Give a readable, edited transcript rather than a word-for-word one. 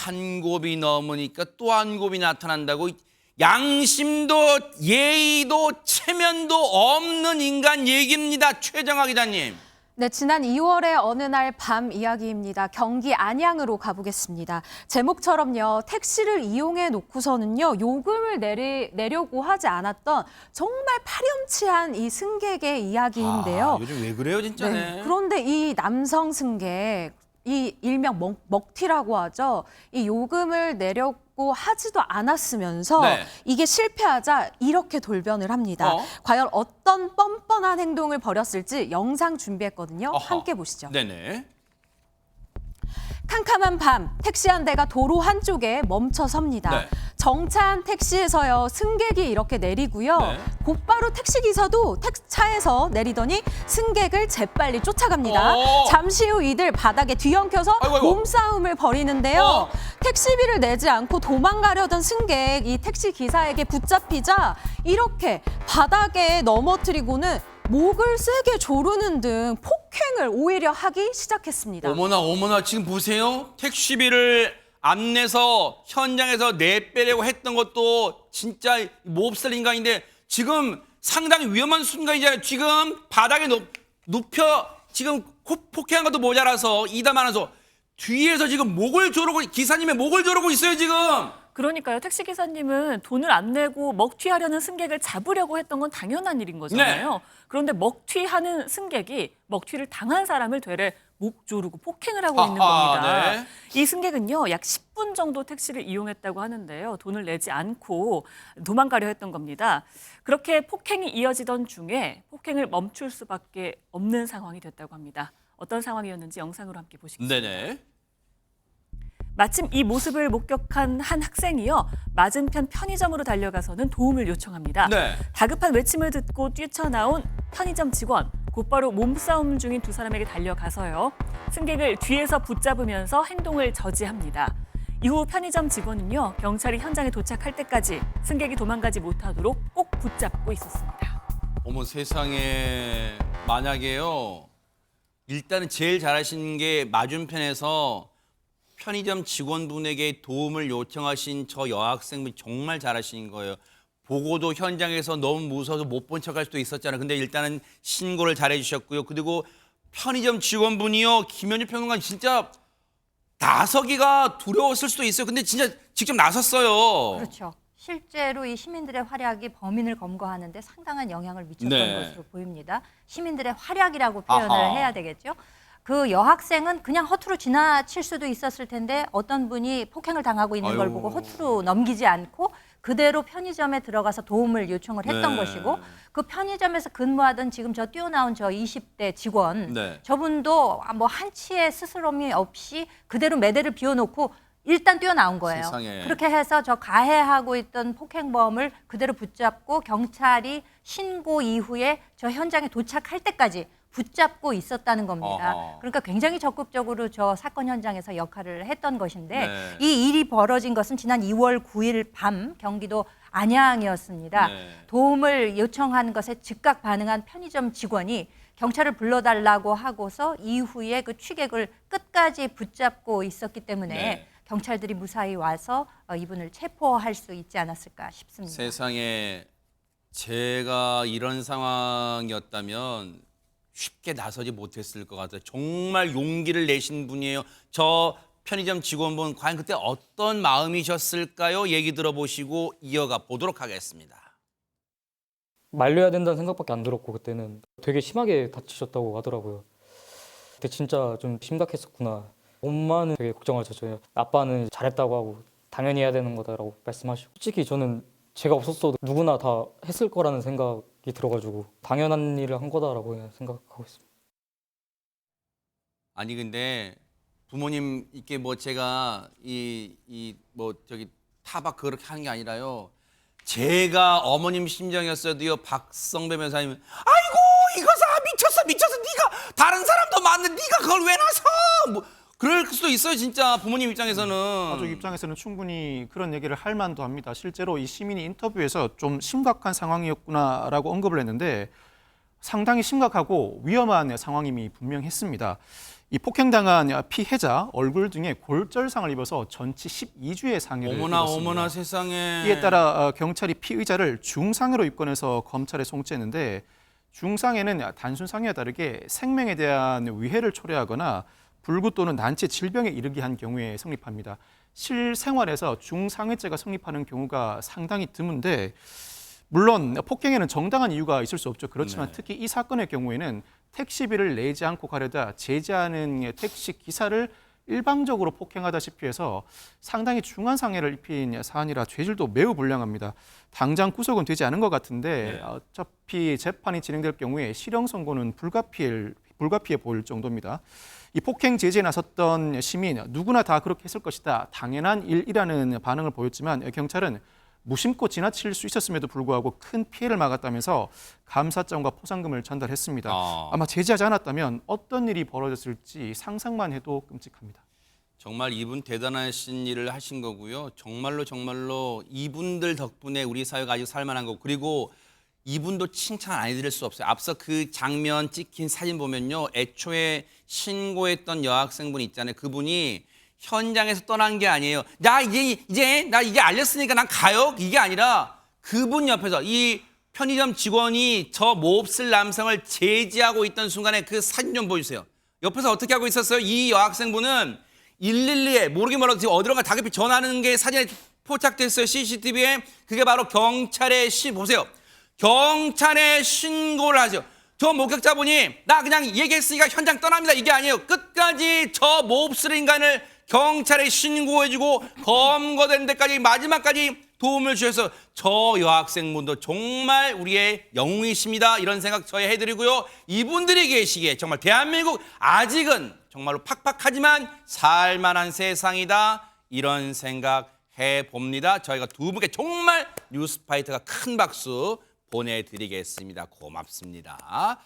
한 곱이 넘으니까 또 한 곱이 나타난다고. 양심도 예의도 체면도 없는 인간 얘기입니다. 최정화 기자님. 네, 지난 2월의 어느 날 밤 이야기입니다. 경기 안양으로 가보겠습니다. 제목처럼요, 택시를 이용해 놓고서는요, 요금을 내려고 하지 않았던 정말 파렴치한 이 승객의 이야기인데요. 요즘 왜 그래요, 진짜네. 네, 그런데 이 남성 승객, 이 일명 먹튀라고 하죠. 이 요금을 내려고 하지도 않았으면서 네. 이게 실패하자 이렇게 돌변을 합니다. 과연 어떤 뻔뻔한 행동을 벌였을지 영상 준비했거든요. 어허. 함께 보시죠. 네네. 캄캄한 밤, 택시 한 대가 도로 한쪽에 멈춰 섭니다. 네. 정차한 택시에서요, 승객이 이렇게 내리고요. 네. 곧바로 택시기사도 차에서 내리더니 승객을 재빨리 쫓아갑니다. 잠시 후 이들 바닥에 뒤엉켜서 아이고. 몸싸움을 벌이는데요. 택시비를 내지 않고 도망가려던 승객, 이 택시기사에게 붙잡히자 이렇게 바닥에 넘어뜨리고는 목을 세게 조르는 등 폭행을 오히려 하기 시작했습니다. 어머나 지금 보세요. 택시비를 안 내서 현장에서 내빼려고 했던 것도 진짜 몹쓸 인간인데 지금 상당히 위험한 순간이잖아요. 지금 바닥에 눕혀 지금 폭행한 것도 모자라서 이다 많아서 뒤에서 지금 목을 조르고 기사님의 목을 조르고 있어요 지금. 그러니까요. 택시기사님은 돈을 안 내고 먹튀하려는 승객을 잡으려고 했던 건 당연한 일인 거잖아요. 네. 그런데 먹튀하는 승객이 먹튀를 당한 사람을 되레 목 조르고 폭행을 하고 있는 겁니다. 네. 이 승객은요. 약 10분 정도 택시를 이용했다고 하는데요. 돈을 내지 않고 도망가려 했던 겁니다. 그렇게 폭행이 이어지던 중에 폭행을 멈출 수밖에 없는 상황이 됐다고 합니다. 어떤 상황이었는지 영상으로 함께 보시겠습니다. 네네. 마침 이 모습을 목격한 한 학생이요. 맞은편 편의점으로 달려가서는 도움을 요청합니다. 네. 다급한 외침을 듣고 뛰쳐나온 편의점 직원. 곧바로 몸싸움 중인 두 사람에게 달려가서요. 승객을 뒤에서 붙잡으면서 행동을 저지합니다. 이후 편의점 직원은요. 경찰이 현장에 도착할 때까지 승객이 도망가지 못하도록 꼭 붙잡고 있었습니다. 어머 세상에. 만약에요. 일단은 제일 잘하신 게 맞은편에서 편의점 직원분에게 도움을 요청하신 저 여학생분이 정말 잘하신 거예요. 보고도 현장에서 너무 무서워서 못 본 척할 수도 있었잖아요. 근데 일단은 신고를 잘해 주셨고요. 그리고 편의점 직원분이요. 김현주 평론가 진짜 나서기가 두려웠을 수도 있어요. 근데 진짜 직접 나섰어요. 그렇죠. 실제로 이 시민들의 활약이 범인을 검거하는 데 상당한 영향을 미쳤던 네. 것으로 보입니다. 시민들의 활약이라고 표현을 아하. 해야 되겠죠. 그 여학생은 그냥 허투루 지나칠 수도 있었을 텐데 어떤 분이 폭행을 당하고 있는 걸 아유. 보고 허투루 넘기지 않고 그대로 편의점에 들어가서 도움을 요청을 했던 네. 것이고 그 편의점에서 근무하던 지금 저 뛰어나온 저 20대 직원 네. 저분도 뭐 한치의 스스럼이 없이 그대로 매대를 비워놓고 일단 뛰어나온 거예요. 세상에. 그렇게 해서 저 가해하고 있던 폭행범을 그대로 붙잡고 경찰이 신고 이후에 저 현장에 도착할 때까지 붙잡고 있었다는 겁니다. 어허. 그러니까 굉장히 적극적으로 저 사건 현장에서 역할을 했던 것인데 네. 이 일이 벌어진 것은 지난 2월 9일 밤 경기도 안양이었습니다. 네. 도움을 요청한 것에 즉각 반응한 편의점 직원이 경찰을 불러달라고 하고서 이후에 그 취객을 끝까지 붙잡고 있었기 때문에 네. 경찰들이 무사히 와서 이분을 체포할 수 있지 않았을까 싶습니다. 세상에 제가 이런 상황이었다면 쉽게 나서지 못했을 것 같아요. 정말 용기를 내신 분이에요. 저 편의점 직원분 과연 그때 어떤 마음이셨을까요? 얘기 들어보시고 이어가 보도록 하겠습니다. 말려야 된다는 생각밖에 안 들었고 그때는 되게 심하게 다치셨다고 하더라고요. 그때 진짜 좀 심각했었구나. 엄마는 되게 걱정하셨죠. 아빠는 잘했다고 하고 당연히 해야 되는 거다라고 말씀하시고 솔직히 저는 제가 없었어도 누구나 다 했을 거라는 생각이 들어가지고 당연한 일을 한 거다라고 그냥 생각하고 있습니다. 아니 근데 부모님 이게 뭐 제가 뭐 저기 타박 그렇게 하는 게 아니라요. 제가 어머님 심정이었어도요. 박성배 변호사님 아이고 이거사 미쳤어 네가 다른 사람도 많은데 네가 그걸 왜 나서 뭐 그럴 수도 있어요 진짜 부모님 입장에서는. 가족 입장에서는 충분히 그런 얘기를 할 만도 합니다. 실제로 이 시민이 인터뷰에서 좀 심각한 상황이었구나라고 언급을 했는데 상당히 심각하고 위험한 상황임이 분명했습니다. 이 폭행당한 피해자 얼굴 등에 골절상을 입어서 전치 12주의 상해를 입었습니다. 어머나 세상에. 이에 따라 경찰이 피의자를 중상해로 입건해서 검찰에 송치했는데 중상해는 단순 상해와 다르게 생명에 대한 위해를 초래하거나 불구 또는 난치 질병에 이르게 한 경우에 성립합니다. 실생활에서 중상해죄가 성립하는 경우가 상당히 드문데 물론 폭행에는 정당한 이유가 있을 수 없죠. 그렇지만 네. 특히 이 사건의 경우에는 택시비를 내지 않고 가려다 제지하는 택시 기사를 일방적으로 폭행하다시피 해서 상당히 중한 상해를 입힌 사안이라 죄질도 매우 불량합니다. 당장 구속은 되지 않은 것 같은데 네. 어차피 재판이 진행될 경우에 실형 선고는 불가피해 보일 정도입니다. 이 폭행 제지에 나섰던 시민 누구나 다 그렇게 했을 것이다. 당연한 일이라는 반응을 보였지만 경찰은 무심코 지나칠 수 있었음에도 불구하고 큰 피해를 막았다면서 감사장과 포상금을 전달했습니다. 아마 제지하지 않았다면 어떤 일이 벌어졌을지 상상만 해도 끔찍합니다. 정말 이분 대단하신 일을 하신 거고요. 정말로 이분들 덕분에 우리 사회가 아주 살만한 거고 그리고 이분도 칭찬 안 해드릴 수 없어요. 앞서 그 장면 찍힌 사진 보면요. 애초에 신고했던 여학생분 있잖아요. 그분이 현장에서 떠난 게 아니에요. 나 이제 나 이게 알렸으니까 난 가요. 이게 아니라 그분 옆에서 이 편의점 직원이 저 몹쓸 남성을 제지하고 있던 순간에 그 사진 좀 보여주세요. 옆에서 어떻게 하고 있었어요? 이 여학생분은 112에 모르게 지금 어디론가 다급히 전화하는 게 사진에 포착됐어요. CCTV에. 그게 바로 경찰에 보세요. 경찰에 신고를 하죠. 저 목격자분이 나 그냥 얘기했으니까 현장 떠납니다. 이게 아니에요. 끝까지 저 몹쓸 인간을 경찰에 신고해주고 검거된 데까지 마지막까지 도움을 주셔서 저 여학생분도 정말 우리의 영웅이십니다. 이런 생각 저희 해드리고요. 이분들이 계시기에 정말 대한민국 아직은 정말로 팍팍하지만 살만한 세상이다. 이런 생각 해봅니다. 저희가 두 분께 정말 뉴스파이터가 큰 박수 보내드리겠습니다. 고맙습니다.